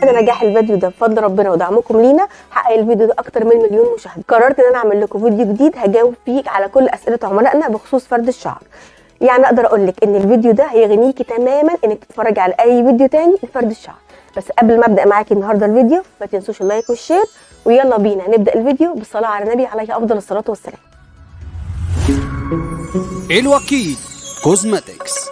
بعد نجاح الفيديو ده بفضل ربنا ودعمكم لينا حقق الفيديو ده اكتر من 1,000,000 مشاهده. قررت ان انا اعمل لكم فيديو جديد هجاوب فيه على كل اسئله عملائنا بخصوص فرد الشعر. يعني اقدر اقول لك ان الفيديو ده هيغنيكي تماما انك تتفرجي على اي فيديو تاني لفرد الشعر. بس قبل ما ابدا معاكي النهارده الفيديو ما تنسوش اللايك والشير، ويلا بينا نبدا الفيديو بالصلاه على النبي عليه افضل الصلاه والسلام. الوكيل كوزماتكس.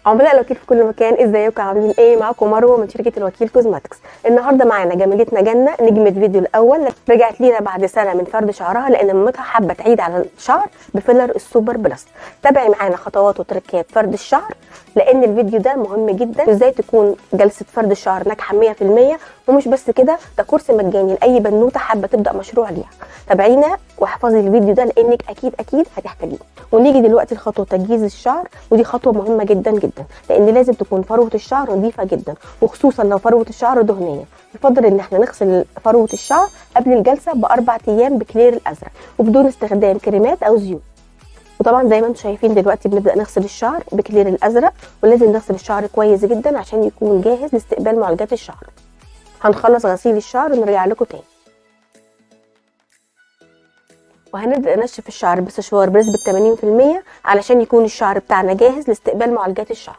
عملاء الوكيل في كل مكان، ازيكم عاملين ايه؟ معاكم مروه من شركه الوكيل كوزماتكس. النهارده معانا جميلتنا جنه نجمه فيديو الاول، رجعت لينا بعد سنه من فرد شعرها لان مامتها حابه تعيد على الشعر بفيلر السوبر بلس. تابعي معانا خطوات وتركات فرد الشعر لان الفيديو ده مهم جدا، وازاي تكون جلسه فرد الشعر ناجحه 100%. ومش بس كده، ده كورس مجاني لاي بنوته حابه تبدا مشروع ليها. تابعينا واحفظي الفيديو ده لانك اكيد هتحتاجيه. ونيجي دلوقتي لخطوه تجهيز الشعر، ودي خطوه مهمه جدا لان لازم تكون فروه الشعر نظيفه جدا، وخصوصا لو فروه الشعر دهنيه. يفضل ان احنا نغسل فروه الشعر قبل الجلسه ب4 ايام بكلير الازرق وبدون استخدام كريمات او زيوت. وطبعا زي ما انتم شايفين دلوقتي بنبدا نغسل الشعر بكلير الازرق، ولازم نغسل الشعر كويس جدا عشان يكون جاهز لاستقبال معالجات الشعر. هنخلص غسيل الشعر ونرجع لكم تاني. وهنبدا ننشف الشعر باستشوار بنسبه 80% علشان يكون الشعر بتاعنا جاهز لاستقبال معالجات الشعر.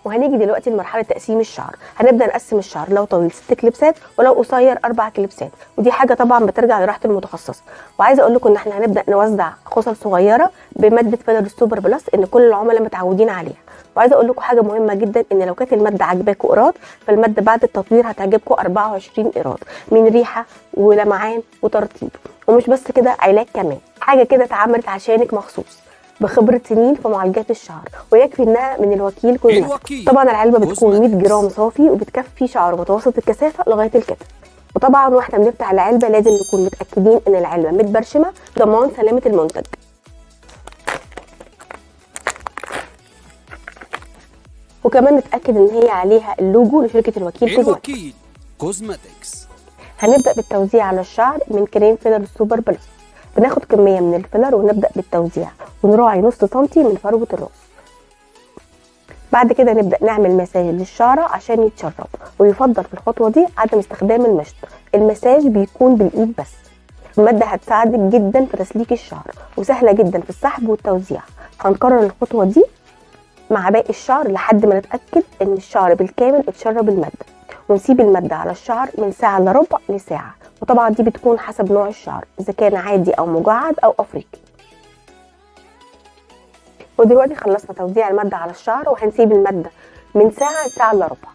وهنيجي دلوقتي لمرحله تقسيم الشعر. هنبدا نقسم الشعر لو طويل 6 كليبسات ولو قصير 4 كليبسات، ودي حاجه طبعا بترجع لراحه المتخصص. وعايزه اقول لكم ان احنا هنبدا نوزع خصل صغيره بماده فيلر السوبر بلس ان كل العملاء متعودين عليها. وعايزه اقول لكم حاجه مهمه جدا، ان لو كانت الماده عجباكم قراط فالماده بعد التطوير هتعجبكم 24 قراط من ريحه ولمعان وترطيب. ومش بس كده، علاج كمان، حاجه كده اتعملت عشانك مخصوص بخبره سنين في معالجات الشعر، ويكفي انها من الوكيل كوزماتكس. طبعا العلبه بتكون 100 جرام صافي وبتكفي شعر متوسط الكثافه لغايه الكتف. وطبعا واحنا بنفتح العلبه لازم نكون متاكدين ان العلبه متبرشمه ضمان سلامه المنتج. وكمان نتاكد ان هي عليها اللوجو لشركه الوكيل كوزماتكس. هنبدا بالتوزيع على الشعر من كريم فيلر السوبر بلس. بناخد كميه من الفيلر ونبدا بالتوزيع، ونراعي نص سنتي من فروه الراس. بعد كده نبدا نعمل مساج للشعره عشان يتشرب، ويفضل في الخطوه دي عدم استخدام المشط. المساج بيكون بالايد بس. الماده هتساعدك جدا في تسليك الشعر وسهله جدا في السحب والتوزيع. هنكرر الخطوه دي مع باقي الشعر لحد ما نتاكد ان الشعر بالكامل اتشرب الماده، ونسيب الماده على الشعر من ساعه الا ربع لساعه. وطبعا دي بتكون حسب نوع الشعر، اذا كان عادي او مجعد او افريقي. ودلوقتي خلصنا توزيع الماده على الشعر، وهنسيب الماده من ساعه لساعه الا ربع.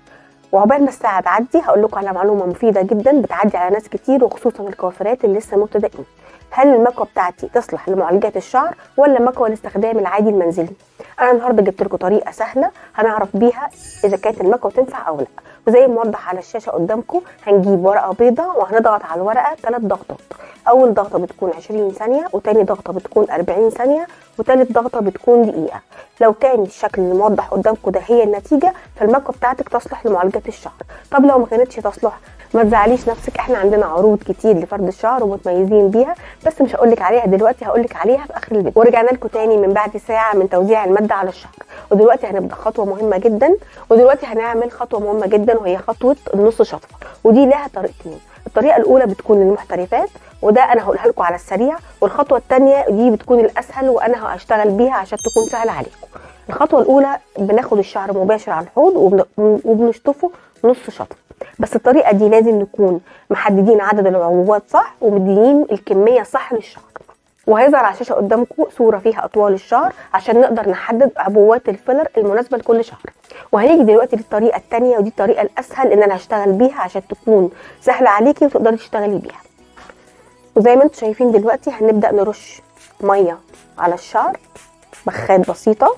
وعقبال ما الساعه تعدي هقول لكم على معلومه مفيده جدا بتعدي على ناس كتير، وخصوصا الكوافيرات اللي لسه مبتدئين. هل المكوه بتاعتي تصلح لمعالجات الشعر ولا مكوه للاستخدام العادي المنزلي؟ انا النهارده جبت لكم طريقه سهله هنعرف بيها اذا كانت المكوه تنفع او لا. وزي ما موضح على الشاشه قدامكم، هنجيب ورقه بيضاء وهنضغط على الورقه 3 ضغطات. اول ضغطه بتكون 20 ثانيه، وتاني ضغطه بتكون 40 ثانيه، وتالت ضغطه بتكون دقيقه. لو كان الشكل اللي موضح قدامكم ده هي النتيجه، فالمكوه بتاعتك تصلح لمعالجات الشعر. طب لو ما كانتش تصلح، ما تزعليش نفسك، احنا عندنا عروض كتير لفرد الشعر ومتميزين بيها، بس مش هقولك عليها دلوقتي، هقولك عليها في اخر الفيديو. ورجعنا لكم تاني من بعد ساعه من توزيع الماده على الشعر. ودلوقتي هنبدا خطوه مهمه جدا، هنعمل خطوه مهمه جدا، وهي خطوه النص شطفه. ودي لها طريقتين. الطريقه الاولى بتكون للمحترفات، وده انا هقولها لكم على السريع. والخطوه الثانيه دي بتكون الاسهل وانا هشتغل بيها عشان تكون سهله عليكم. الخطوه الاولى بناخد الشعر مباشر على الحوض وبنشطفه نص شطف. بس الطريقه دي لازم نكون محددين عدد العبوات صح، ومديين الكميه صح للشعر. وهيظهر على الشاشه قدامكم صوره فيها اطوال الشعر عشان نقدر نحدد عبوات الفيلر المناسبه لكل شعر. وهنيجي دلوقتي للطريقه الثانيه، ودي الطريقه الاسهل ان انا هشتغل بيها عشان تكون سهله عليكي وتقدري تشتغلي بيها. وزي ما انتم شايفين دلوقتي هنبدا نرش ميه على الشعر، بخات بسيطه.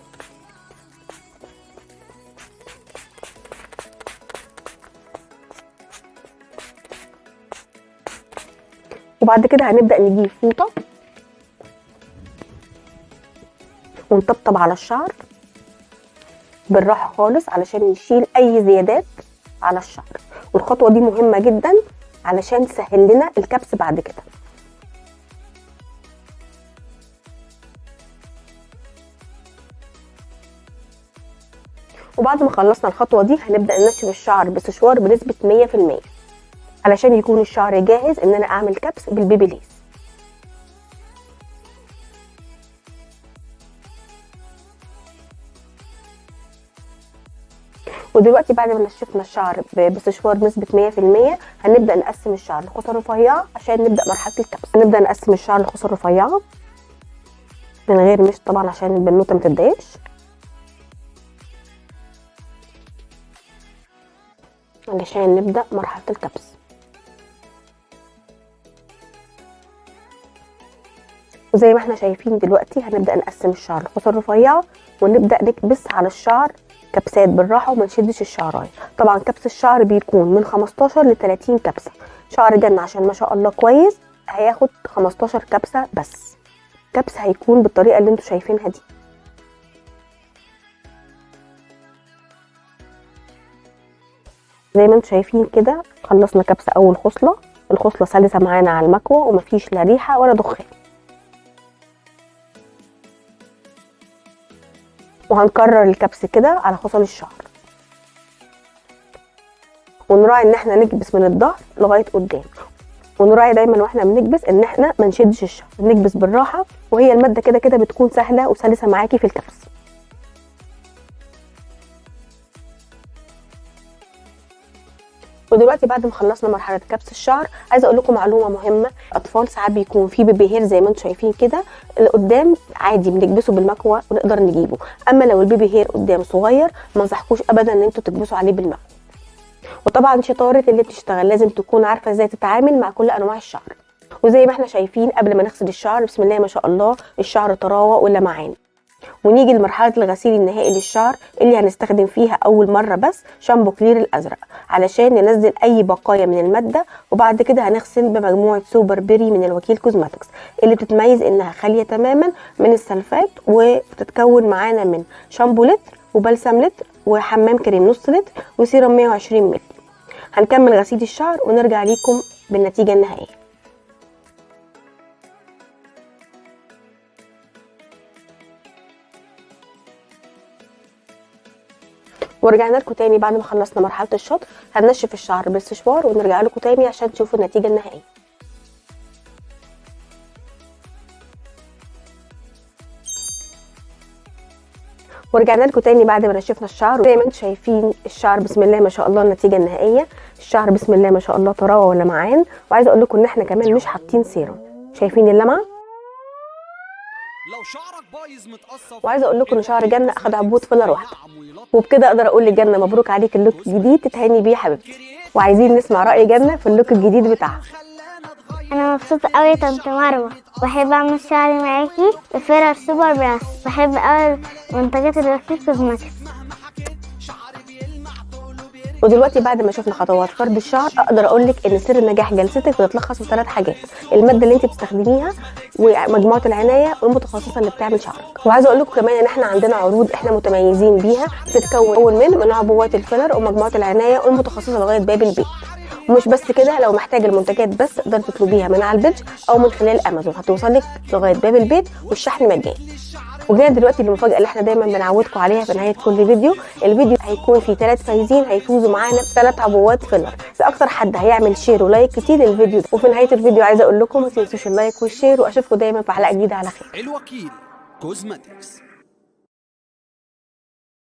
وبعد كده هنبدا نجيب فوطه ونطبطب على الشعر بالراحه خالص علشان نشيل اي زيادات على الشعر. والخطوه دي مهمه جدا علشان تسهل لنا الكبس بعد كده. وبعد ما خلصنا الخطوه دي هنبدا ننشف الشعر بسشوار بنسبه 100% علشان يكون الشعر جاهز ان انا اعمل كبس بالبيبي ليس. ودلوقتي بعد ما نشفنا الشعر بسشوار بنسبه 100% هنبدا نقسم الشعر لخصر رفيعه عشان نبدا مرحله الكبس. هنبدا نقسم الشعر لخصر رفيعه من غير مش طبعا عشان البنوته ما تتضايقش. علشان نبدا مرحله الكبس. وزي ما احنا شايفين دلوقتي هنبدا نقسم الشعر لخصر رفيعه ونبدا نكبس على الشعر كبسات بالراحه وما نشدش الشعرايه. طبعا كبس الشعر بيكون من 15 ل 30 كبسه. شعر جنة عشان ما شاء الله كويس هياخد 15 كبسه بس. كبس هيكون بالطريقه اللي انتوا شايفينها دي. زي ما انتوا شايفين كده خلصنا كبس اول خصله. الخصله سلسه معانا على المكوه ومفيش لا ريحه ولا دخان. وهنكرر الكبس كده على خصل الشعر ونراعي ان احنا نكبس من الظهر لغايه قدام. ونراعي دايما واحنا بنكبس ان احنا ما نشدش الشعر، نكبس بالراحه وهي الماده كده كده بتكون سهله وسلسه معاكي في الكبس. ودلوقتي بعد ما خلصنا مرحله كبس الشعر عايزه اقول لكم معلومه مهمه. الاطفال ساعات بيكون في بيبي هير زي ما انتم شايفين كده اللي قدام عادي بنكبسه بالمكوه ونقدر نجيبه. اما لو البيبي هير قدام صغير ما انصحكوش ابدا ان انتوا تكبسوا عليه بالمكوه. وطبعا شطاره اللي بتشتغل لازم تكون عارفه ازاي تتعامل مع كل انواع الشعر. وزي ما احنا شايفين قبل ما نغسل الشعر بسم الله ما شاء الله الشعر طراوه ولمعان. ونيجي لمرحله الغسيل النهائي للشعر اللي هنستخدم فيها اول مره بس شامبو كلير الازرق علشان ننزل اي بقايا من الماده. وبعد كده هنغسل بمجموعه سوبر بيري من الوكيل كوزماتكس اللي بتتميز انها خاليه تماما من السلفات وبتتكون معانا من شامبو لتر وبلسم لتر وحمام كريم نص لتر وسيرم 120 مللي. هنكمل غسيل الشعر ونرجع ليكم بالنتيجه النهائيه. ورجعنا لكم تاني بعد ما خلصنا مرحله الشطف. هننشف الشعر بالسشوار ونرجع لكم تاني عشان تشوفوا النتيجه النهائيه. ورجعنا لكم تاني بعد ما نشفنا الشعر. زي ما انتم شايفين الشعر بسم الله ما شاء الله النتيجه النهائيه. الشعر بسم الله ما شاء الله طراوه ولمعان. وعايزه اقول لكم ان احنا كمان مش حاطين سيرم. شايفين اللمعه؟ لو شعرك بايظ متقصف. وعايزه اقول لكم ان شعر جنة اخد عبوه فيلر واحده. وبكده اقدر اقول لجنة مبروك عليك اللوك الجديد تتهني بيه يا حبيبتي. وعايزين نسمع راي جنة في اللوك الجديد بتاعها. انا مبسوطه قوي يا طنط مروه. بحب اعمل شعري معاكي بفرر سوبر براس. بحب قوي منتجات الوكيل كوزماتكس. ودلوقتي بعد ما شفنا خطوات فرد الشعر اقدر اقول لك ان سر نجاح جلستك بتتلخص في 3 حاجات: الماده اللي انت بتستخدميها ومجموعه العنايه والمتخصصه اللي بتعمل شعرك. وعايزه اقول لكم كمان ان احنا عندنا عروض احنا متميزين بيها بتتكون من عبوات الفيلر ومجموعه العنايه والمتخصصه لغايه باب البيت. ومش بس كده، لو محتاجه المنتجات بس تقدر تطلبيها من على البيج او من خلال امازون هتوصلك لغايه باب البيت والشحن مجاني. وجايه دلوقتي المفاجاه اللي احنا دايما بنعودكم عليها في نهايه كل فيديو. الفيديو هيكون فيه 3 فايزين هيفوزوا معانا ب3 عبوات فيلر لاكتر حد هيعمل شير ولايك كتير للفيديو ده. وفي نهايه الفيديو عايزه اقول لكم ما تنسوش اللايك والشير، واشوفكم دايما في حلقه جديده على خير. الوكيل كوزماتكس.